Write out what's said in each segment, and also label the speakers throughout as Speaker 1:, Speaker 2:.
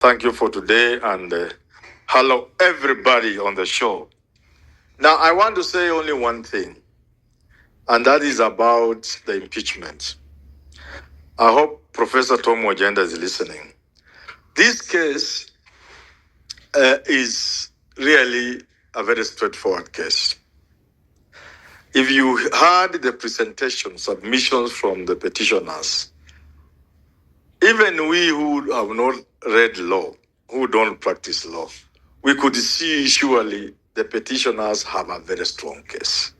Speaker 1: Thank you for today, and hello everybody on the show. Now, I want to say only one thing, and that is about the impeachment. I hope Professor Tom Wajenda is listening. This case is really a very straightforward case. If you heard the presentation, submissions from the petitioners, even we who have not read law, who don't practice law, we could see surely the petitioners have a very strong case.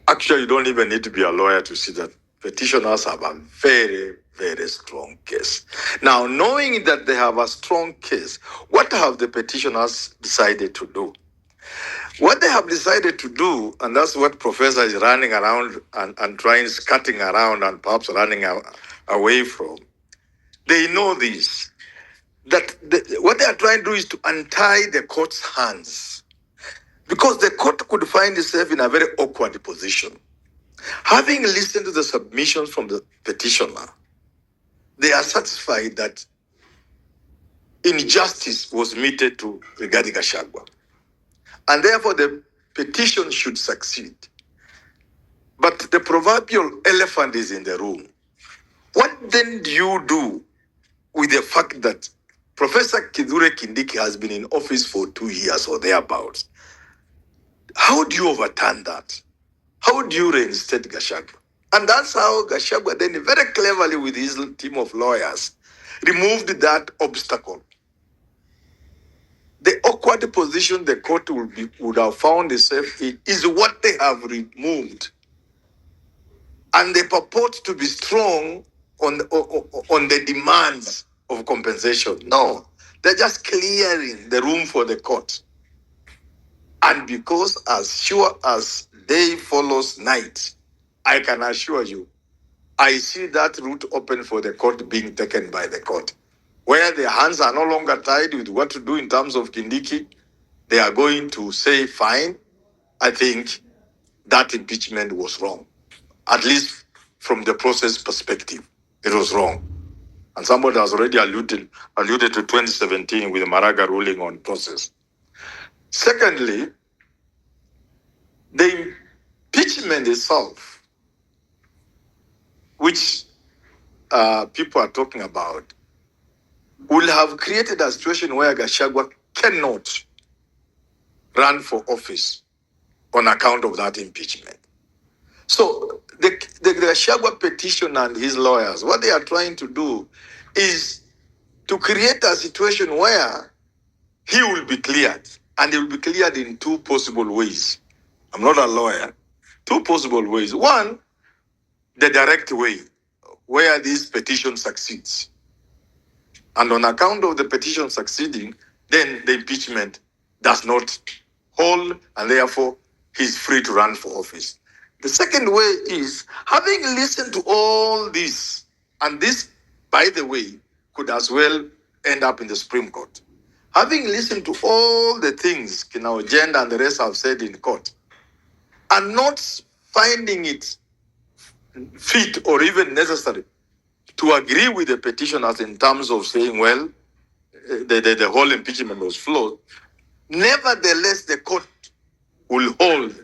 Speaker 1: Actually, you don't even need to be a lawyer to see that petitioners have a very, very strong case. Now, knowing that they have a strong case, what have the petitioners decided to do? What they have decided to do, and that's what Professor is running around and trying, skirting around and perhaps running away from, they know this, that what they are trying to do is to untie the court's hands, because the court could find itself in a very awkward position. Having listened to the submissions from the petitioner, they are satisfied that injustice was meted to Rigathi Gachagua, and therefore the petition should succeed. But the proverbial elephant is in the room. What then do you do with the fact that Professor Kithure Kindiki has been in office for 2 years or thereabouts? How do you overturn that? How do you reinstate Gachagua? And that's how Gachagua then very cleverly with his team of lawyers removed that obstacle. The awkward position the court would have found itself in is what they have removed. And they purport to be strong on the demands of compensation. No, they're just clearing the room for the court. And because as sure as day follows night, I can assure you, I see that route open for the court being taken by the court. Where their hands are no longer tied with what to do in terms of Kindiki, they are going to say, fine, I think that impeachment was wrong. At least from the process perspective, it was wrong. And somebody has already alluded to 2017 with the Maraga ruling on process. Secondly, the impeachment itself, which people are talking about, will have created a situation where Gachagua cannot run for office on account of that impeachment. So the Gachagua petition and his lawyers, what they are trying to do is to create a situation where he will be cleared, and he will be cleared in two possible ways. I'm not a lawyer. Two possible ways. One, the direct way, where this petition succeeds. And on account of the petition succeeding, then the impeachment does not hold, and therefore he's free to run for office. The second way is, having listened to all this, and this, by the way, could as well end up in the Supreme Court. Having listened to all the things Kina Agenda and the rest have said in court, and not finding it fit or even necessary to agree with the petitioners in terms of saying, well, the whole impeachment was flawed, nevertheless, the court will hold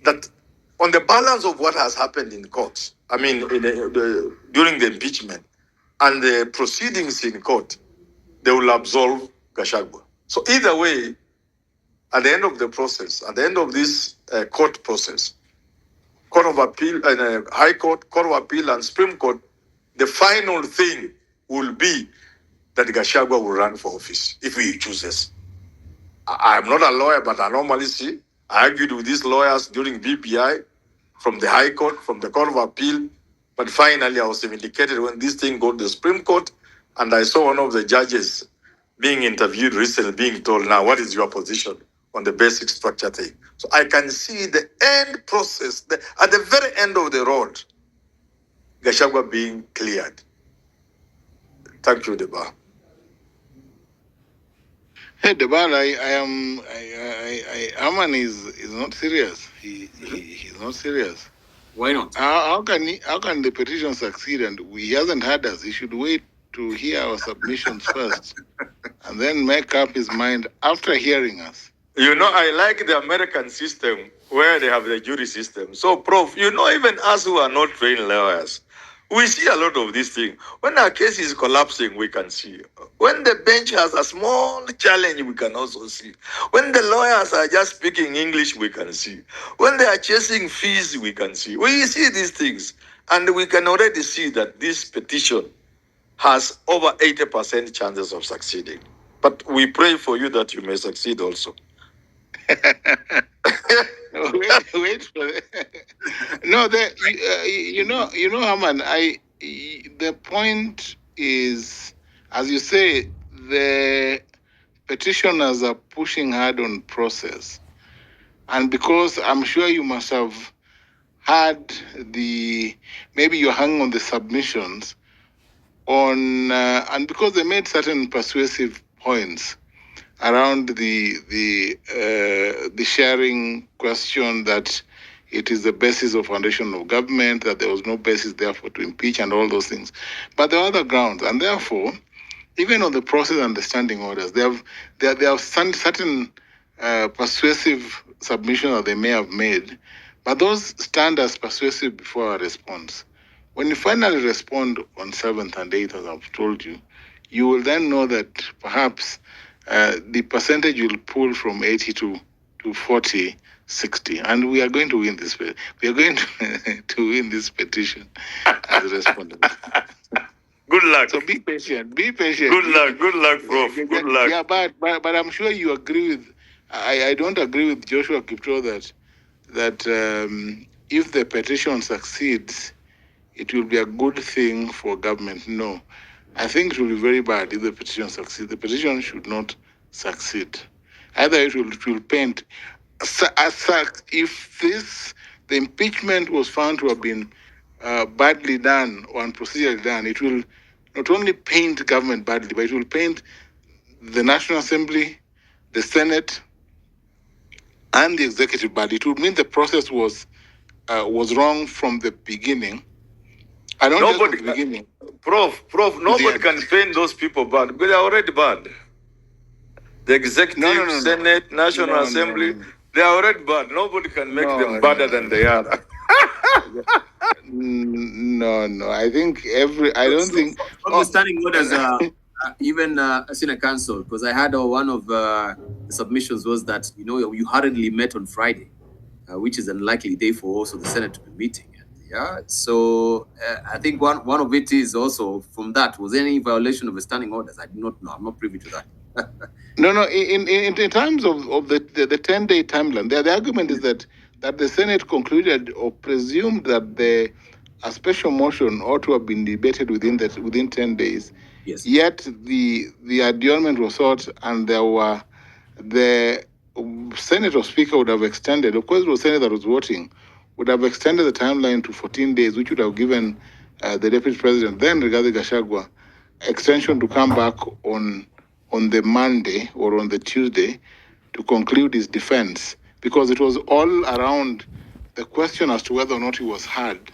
Speaker 1: that on the balance of what has happened in court, I mean, during the impeachment and the proceedings in court, they will absolve Gachagua. So either way, at the end of the process, at the end of this court process, Court of Appeal and High Court, Court of Appeal and Supreme Court, the final thing will be that Gachagua will run for office if he chooses. I'm not a lawyer, but I normally see. I argued with these lawyers during BPI from the High Court, from the Court of Appeal, but finally I was vindicated when this thing got to the Supreme Court, and I saw one of the judges being interviewed recently being told, now, what is your position on the basic structure thing? So I can see the end process, at the very end of the road, Gachagua being cleared. Thank you, Deba.
Speaker 2: Hey, Debar, Herman is not serious. He's not serious.
Speaker 3: Why not?
Speaker 2: How can the petition succeed? And he hasn't had us. He should wait to hear our submissions first and then make up his mind after hearing us.
Speaker 1: You know, I like the American system where they have the jury system. So, Prof, you know, even us who are not trained lawyers, we see a lot of these things. When our case is collapsing, we can see. When the bench has a small challenge, we can also see. When the lawyers are just speaking English, we can see. When they are chasing fees, we can see. We see these things. And we can already see that this petition has over 80% chances of succeeding. But we pray for you that you may succeed also.
Speaker 2: wait for it. No, Herman. The point is, as you say, the petitioners are pushing hard on process, and because I'm sure you must have had maybe you're hanging on the submissions on, and because they made certain persuasive points around the sharing question, that it is the basis of foundation of government, that there was no basis therefore to impeach and all those things. But there are other grounds, and therefore, even on the process and the standing orders, they have certain persuasive submissions that they may have made, but those stand as persuasive before our response. When you finally respond on 7th and 8th, as I've told you, you will then know that perhaps the percentage will pull from 80 to 40, 60, and we are going to win this. We are going to win this petition as respondents.
Speaker 1: Good luck.
Speaker 2: So be patient. Be patient.
Speaker 1: Good luck, Prof. Good luck.
Speaker 2: Yeah, but I'm sure you agree with. I don't agree with Joshua Kipto that if the petition succeeds, it will be a good thing for government. No, I think it will be very bad if the petition succeeds. The petition should not succeed. Either it will paint. If the impeachment was found to have been badly done or unprocedurally done, it will not only paint government badly, but it will paint the National Assembly, the Senate, and the executive badly. It would mean the process was wrong from the beginning. I don't know the beginning.
Speaker 1: Prof, nobody can paint those people bad, but they're already bad. The executive, Senate, National Assembly, they are already bad. Nobody can make them badder than they are.
Speaker 2: No. I think I don't think.
Speaker 3: From the standing orders, even Senate Council, because I had one of the submissions was that you hurriedly met on Friday, which is an unlikely day for also the Senate to be meeting. Yeah, so I think one of it is also from that was any violation of the standing orders. I do not know. I'm not privy to that.
Speaker 2: No. In terms of the 10-day timeline, the argument is that the Senate concluded or presumed that a special motion ought to have been debated within 10 days.
Speaker 3: Yes.
Speaker 2: Yet the adjournment was sought, and the Senate or Speaker would have extended. Of course, it was Senate that was voting. Would have extended the timeline to 14 days, which would have given the Deputy President, then Rigathi Gachagua, extension to come back on the Monday or on the Tuesday to conclude his defense, because it was all around the question as to whether or not he was heard